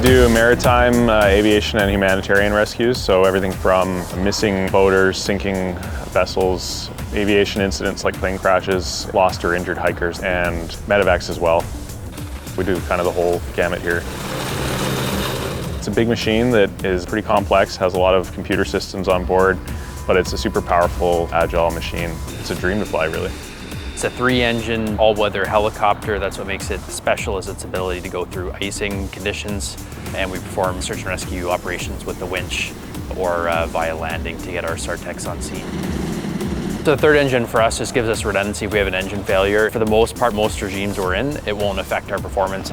do maritime, aviation, and humanitarian rescues, so everything from missing boaters, sinking vessels, aviation incidents like plane crashes, lost or injured hikers, and medevacs as well. We do kind of the whole gamut here. It's a big machine that is pretty complex, has a lot of computer systems on board, but it's a super powerful, agile machine. It's a dream to fly, really. It's a 3-engine, all-weather helicopter. That's what makes it special, is its ability to go through icing conditions, and we perform search and rescue operations with the winch or via landing to get our SARTECs on scene. The third engine for us just gives us redundancy if we have an engine failure. For the most part, most regimes we're in, it won't affect our performance.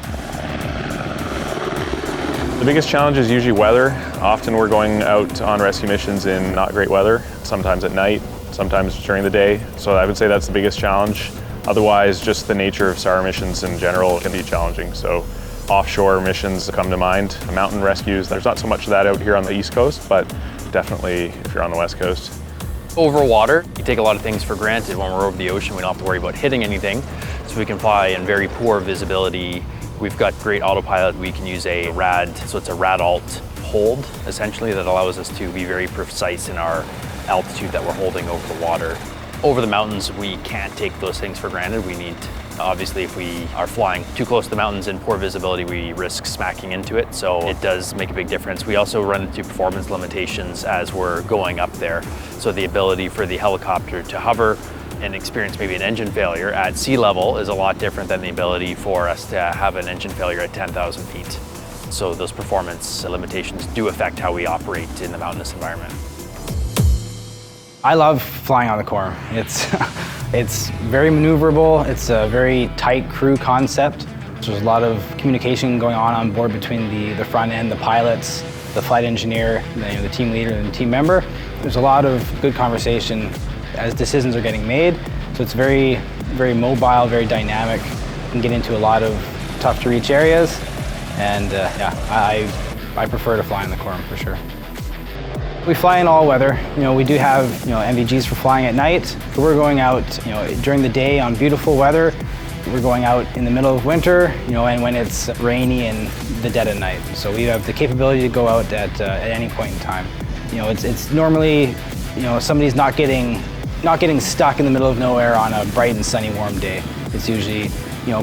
The biggest challenge is usually weather. Often we're going out on rescue missions in not great weather, sometimes at night, sometimes during the day. So I would say that's the biggest challenge. Otherwise, just the nature of SAR missions in general can be challenging. So offshore missions come to mind. Mountain rescues, there's not so much of that out here on the East Coast, but definitely if you're on the West Coast. Over water, you take a lot of things for granted. When we're over the ocean, we don't have to worry about hitting anything. So we can fly in very poor visibility. We've got great autopilot. We can use a RAD, so it's a RAD-alt hold, essentially, that allows us to be very precise in our altitude that we're holding over the water. Over the mountains, we can't take those things for granted. We need, obviously, if we are flying too close to the mountains in poor visibility, we risk smacking into it, so it does make a big difference. We also run into performance limitations as we're going up there. So the ability for the helicopter to hover and experience maybe an engine failure at sea level is a lot different than the ability for us to have an engine failure at 10,000 feet. So those performance limitations do affect how we operate in the mountainous environment. I love flying on the Corm. It's very maneuverable. It's a very tight crew concept. There's a lot of communication going on board between the front end, the pilots, the flight engineer, the team leader, and the team member. There's a lot of good conversation as decisions are getting made. So it's very, very mobile, very dynamic. You can get into a lot of tough to reach areas. And yeah, I prefer to fly on the Corm for sure. We fly in all weather. We do have MVGs for flying at night. We're going out during the day on beautiful weather. We're going out in the middle of winter, and when it's rainy and the dead of night. So we have the capability to go out at any point in time. It's normally, somebody's not getting stuck in the middle of nowhere on a bright and sunny, warm day. It's usually,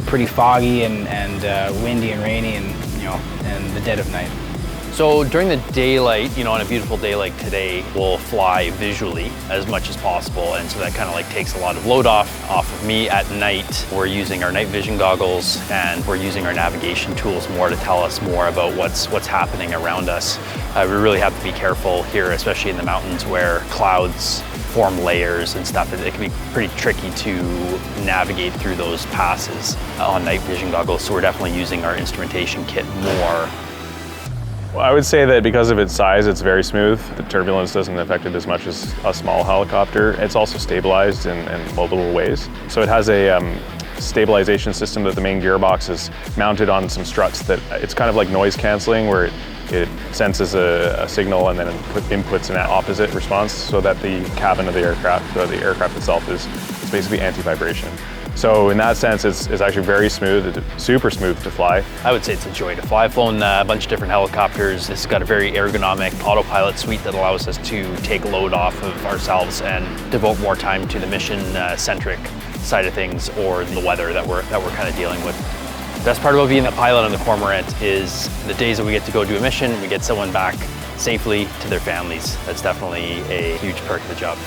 pretty foggy and windy and rainy and the dead of night. So during the daylight, on a beautiful day like today, we'll fly visually as much as possible, and so that kind of takes a lot of load off of me. At night, we're using our night vision goggles and we're using our navigation tools more to tell us more about what's happening around us. We really have to be careful here, especially in the mountains where clouds form layers and stuff. It can be pretty tricky to navigate through those passes on night vision goggles, so we're definitely using our instrumentation kit more. Well, I would say that because of its size, it's very smooth. The turbulence doesn't affect it as much as a small helicopter. It's also stabilized in multiple ways. So it has a stabilization system that the main gearbox is mounted on some struts that it's kind of like noise canceling, where it senses a signal and then inputs an opposite response, so that the cabin of the aircraft itself is basically anti-vibration. So in that sense, it's actually very smooth, it's super smooth to fly. I would say it's a joy to fly. I've flown a bunch of different helicopters. This has got a very ergonomic autopilot suite that allows us to take load off of ourselves and devote more time to the mission-centric side of things, or the weather that we're kind of dealing with. The best part about being a pilot on the Cormorant is the days that we get to go do a mission, we get someone back safely to their families. That's definitely a huge perk of the job.